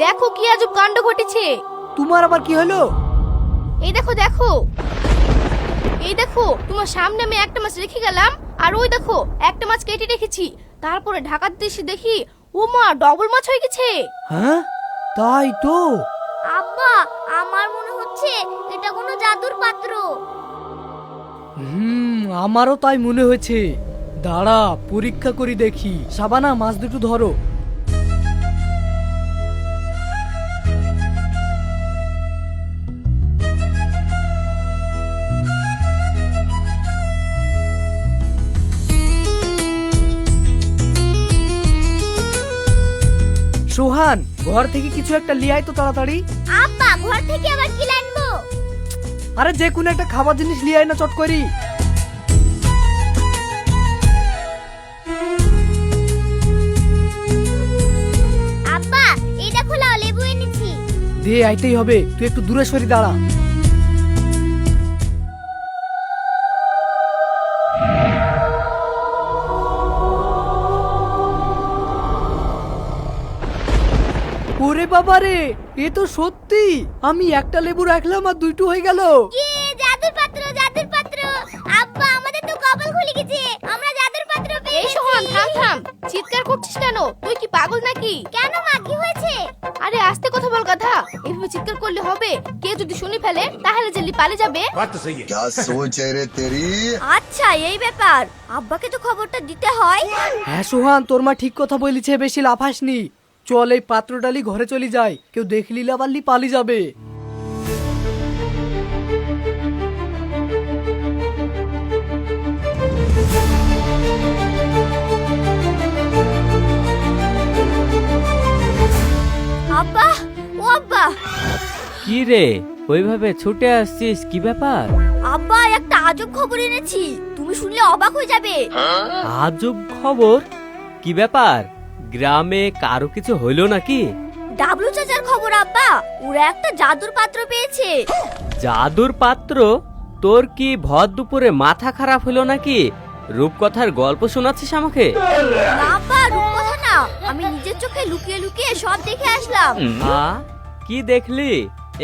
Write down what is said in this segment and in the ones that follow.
দেখো কি আজব কাণ্ড ঘটেছে। তোমার আবার কি হলো? এই দেখো দেখো, এই দেখো তোমার সামনে আমি একটা মাছ রেখে গেলাম, আর ওই দেখো একটা মাছ কেটে রেখেছি, তারপরে ঢাকার দেশে দেখি ও মা ডবল মাছ হয়ে গেছে। হ্যাঁ তাই তো। আব্বা, আমার মনে হচ্ছে এটা কোনো জাদুর পাত্র। আমারও তাই মনে হয়েছে। দাঁড়া পরীক্ষা করি দেখি। সাবানা, মাছ দুটো ধরো। সোহান, ঘর থেকে কিছু একটা লিয়ে আয় তো তাড়াতাড়ি। আব্বা, ঘর থেকে আবার কি আনবো? আরে যে কোনো একটা খাবার জিনিস লিয়ে আয় না চট করি। আব্বা, এই দেখো লাও, লেবু এনেছি। দে, আইতেই হবে, তুই একটু দূরে সরি দাঁড়া। ওরে বাবা রে, এ তো সত্যি। আমি একটা লেবু রাখলাম আর দুইটো হয়ে গেল। কি জাদুর পাত্র, জাদুর পাত্র! আব্বা, আমাদের তো কপাল খুলে গেছে, আমরা জাদুর পাত্র পেয়ে এই গেছি। সোহান, থাম থাম, চিৎকার করছিস কেন? তুই কি পাগল নাকি? কেন মা, কি হয়েছে? আরে আস্তে কথা বল গাধা, এভাবে চিৎকার করলে হবে? কেউ যদি শুনে ফেলে তাহলে জেলি পালে যাবে। बात तो सही है। क्या सोच है रे तेरी। আচ্ছা, এই ব্যাপার। আব্বাকে তো খবরটা দিতে হয়। হ্যাঁ সোহান, তোর মা ঠিক কথা বলেছে, বেশি লাফাসনি। চল এই পাত্র ডালি ঘরে চলে যাই, কেউ দেখলি লাবালি পালি যাবে। আব্বা, ও আব্বা! কি রে, ওইভাবে ছুটে আসছিস, কি ব্যাপার? আব্বা, একটা আজব খবর এনেছি, তুমি শুনলে অবাক হয়ে যাবে। আজব খবর? কি ব্যাপার? গ্রামে কারো কিছু হইলো নাকি? ডাবলু চাচার খবর আব্বা, ওরা একটা জাদুর পাত্র পেয়েছে। জাদুর পাত্র? তোর কি ভর দুপুরে মাথা খারাপ হলো নাকি? রূপকথার গল্প শোনাচ্ছিস আমাকে? না আব্বা, রূপকথা না, আমি নিজের চোখে লুকিয়ে লুকিয়ে সব দেখে আসলাম। কি দেখলি?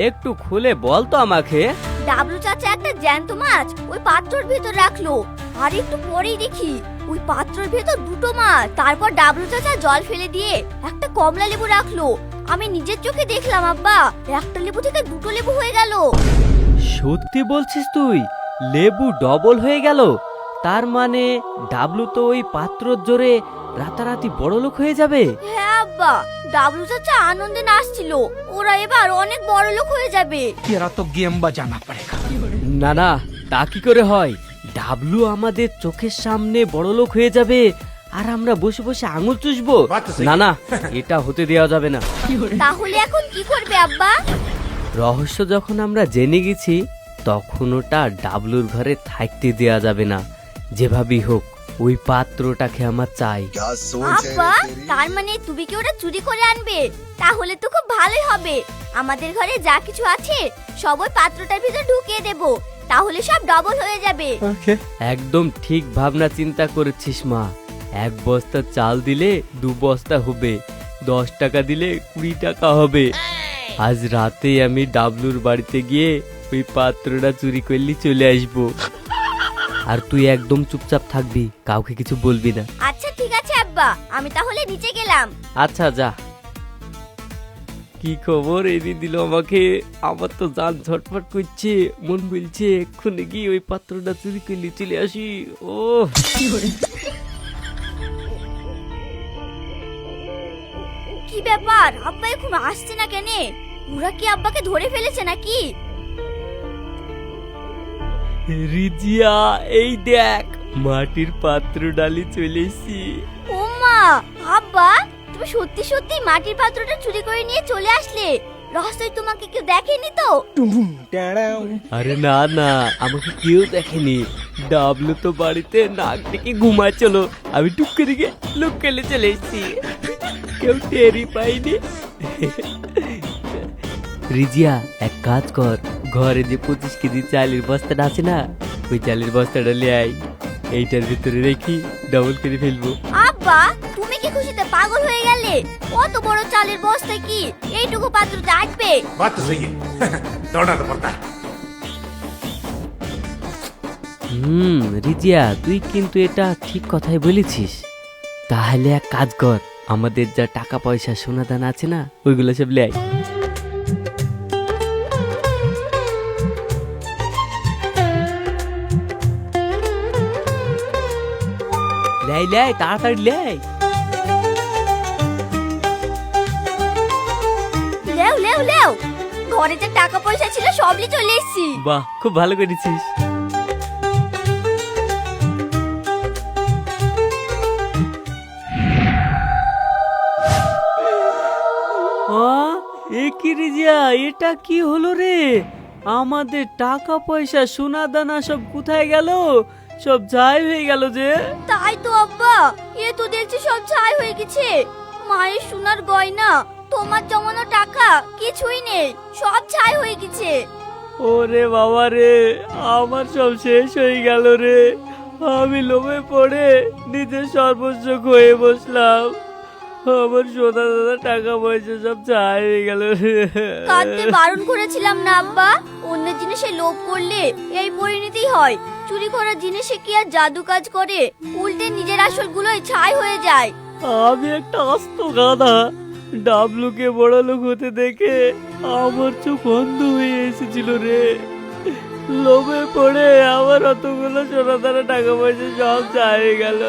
একটু খুলে বল তো আমাকে। ডাবলু চাচা একটা জ্যান্ত মাছ ওই পাত্রর ভিতর রাখলো, আর একটু পরেই দেখি ওই পাত্রের ভেতর দুটো মাছ। তারপর ডাবলু চাচা জল ফেলে দিয়ে একটা কমলা লেবু রাখলো। আমি নিজের চোখে দেখলাম আব্বা, একটা লেবু থেকে দুটো লেবু হয়ে গেল। সত্যি বলছিস তুই? লেবু ডবল হয়ে গেল? তার মানে ডাবলু তো ওই পাত্রর জোরে রাতারাতি বড়লোক হয়ে যাবে। হ্যাঁ আব্বা, ডাবলু চাচা আনন্দে নাচছিল, ওরা এবার অনেক বড় লোক হয়ে যাবে। तेरा तो गेम बजाना पड़ेगा। না না, তা কি করে হয়? ডাবলু আমাদের চোখের সামনে বড়লোক হয়ে যাবে আর আমরা বসে বসে আঙুল চুষবো? না না, এটা হতে দেওয়া যাবে না। তাহলে এখন কি করবে আব্বা? রহস্য যখন আমরা জেনে গেছি, তখন ওটা ডাবলুর ঘরে থাকতে দেওয়া যাবে না। যেভাবেই হোক ওই পাত্রটাকে আমার চাই। क्या सोच है আব্বা, रे तेरी। তার মানে তুমি কি ওটা চুরি করে আনবে? তাহলে তো খুব ভালোই হবে। আমাদের ঘরে যা কিছু আছে সব ওই পাত্রটার ভিতর ঢুকিয়ে দেব, তাহলে সব ডবল হয়ে যাবে। একদম ঠিক ভাবনা চিন্তা করেছিস মা। 1 বস্তা চাল দিলে 2 বস্তা হবে, 10 টাকা দিলে 20 টাকা হবে। আজ রাতে আমি ডাবলুর বাড়িতে গিয়ে ওই পাত্রটা চুরি করলি চলে আসবো। আর তুই একদম চুপচাপ থাকবি, কাউকে কিছু বলবি না। আচ্ছা ঠিক আছে আব্বা, আমি তাহলে নিচে গেলাম। আচ্ছা যা। কি খবর এনে দিল আমাকে? আমার তো জান ঝটফট করছে, মন বলছে এক্ষুনি গিয়ে ওই পাত্রটা চুরি করলি চলে আসি। ও কি ব্যাপার, আব্বা এখন আসছে না কেন? ওরা কি আব্বাকে ধরে ফেলেছে নাকি? রিজিয়া, এই দেখ মাটির পাত্র ডালি চলে এসেছি। ও মা, আব্বা তুমি সত্যি সত্যি মাটির পাত্রটা চুরি করে নিয়ে চলে আসলে? রাস্তায় তোমাকে কেউ দেখেনি তো? আরে না না, আমাকে কেউ দেখেনি। ডাবলু তো বাড়িতে নাক ডেকে ঘুমাচ্ছিল, আমি টুক করে গিয়ে লোক খেলে চলে এসেছি, কেউ টেরই পাইনি। রিজিয়া, এক কাজ কর, ঘরে যে 25 কেজি চালের বস্তাটা আছে না, ওই চালের বস্তাটা নিয়ে আয়, এইটার ভিতরে রেখি ডবল করে ফেলবো। আব্বা, তুমি কি খুশিতে পাগল হয়ে গেলে? কত বড় চালের বস্তা কি পাত্রতে আসবে। बात तो सही है दौड़ना तो पड़ता है। রিজিয়া তুই কিন্তু এটা ঠিক কথাই বলেছিস। তাহলে এক কাজ কর, আমাদের যা টাকা পয়সা সোনা দানা আছে না ওইগুলো সব লে আয়। লাই লাই তাড়াতাড়ি লাই। লেও লেও লেও, ঘরে যে টাকা পয়সা ছিল সবই চলে এসেছি। বাহ খুব ভালো করেছিস। এ কি রিজিয়া, এটা কি হলো রে? আমাদের টাকা পয়সা সোনা দানা সব কোথায় গেল? সব ছাই হয়ে গেল যে। তাই তো আব্বা, এ তো দেখছি সব ছাই হয়ে গেছে। মায়ের সোনার গয়না, তোমার জমানো টাকা কিছুই নেই, সব ছাই হয়ে গেছে। ওরে বাবা রে, আমার সব শেষ হয়ে গেল রে। আমি লোভে পড়ে নিজের সর্বস্ব হয়ে বসলাম। আমার সোনা দাদা টাকা পয়সা সব ছাই হয়ে গেল রে। কাঁদতে বারণ করেছিলাম না আব্বা? অন্য জিনিসে লোভ করলে এই পরিণতি হয়। চুরি করা জিনিসে কি আর জাদু কাজ করে? উল্টে নিজের আসলগুলোই ছাই হয়ে যায়। আমি একটা আস্ত গাধা, ডাবলুকে বড় লোক হতে দেখে আমার চোখ অন্ধ হয়ে এসেছিল রে। লোভে পড়ে আমার অতগুলো সোনা দানা টাকা পয়সা সব ছাই হয়ে গেল।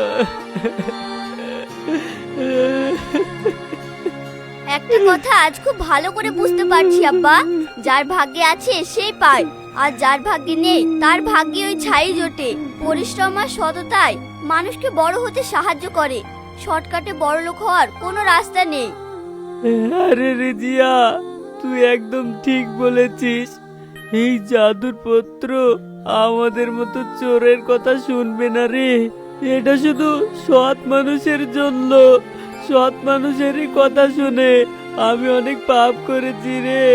একটা কথা আজ খুব ভালো করে বুঝতে পারছি আব্বা, যার ভাগ্যে আছে সেই পায়, আর যার ভাগ্যে নেই তার ভাগ্যে ওই ছাই জোটে। পরিশ্রম আর সততায় মানুষকে বড় হতে সাহায্য করে। শর্টকাটে বড় লোক হওয়ার কোনো রাস্তা নেই। আরে রিজিয়া, তুই একদম ঠিক বলেছিস। এই জাদুর পত্র আমাদের মতো চোরের কথা শুনবে না রে। এটা শুধু সৎ মানুষের জন্য। সৎ মানুষেরই কথা শুনে আমি অনেক পাপ করেছি রে।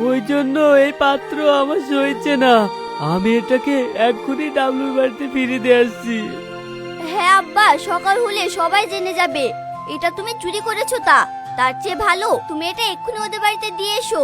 ওই জন্য এই পাত্র আমার সইছে না। আমি এটাকে এক্ষুনি ডাবলুর বাড়িতে ফিরে দিয়ে আসছি। হ্যাঁ আব্বা, সকাল হলে সবাই জেনে যাবে এটা তুমি চুরি করেছো। তার চেয়ে ভালো তুমি এটা এক্ষুনি ওদের বাড়িতে দিয়ে এসো।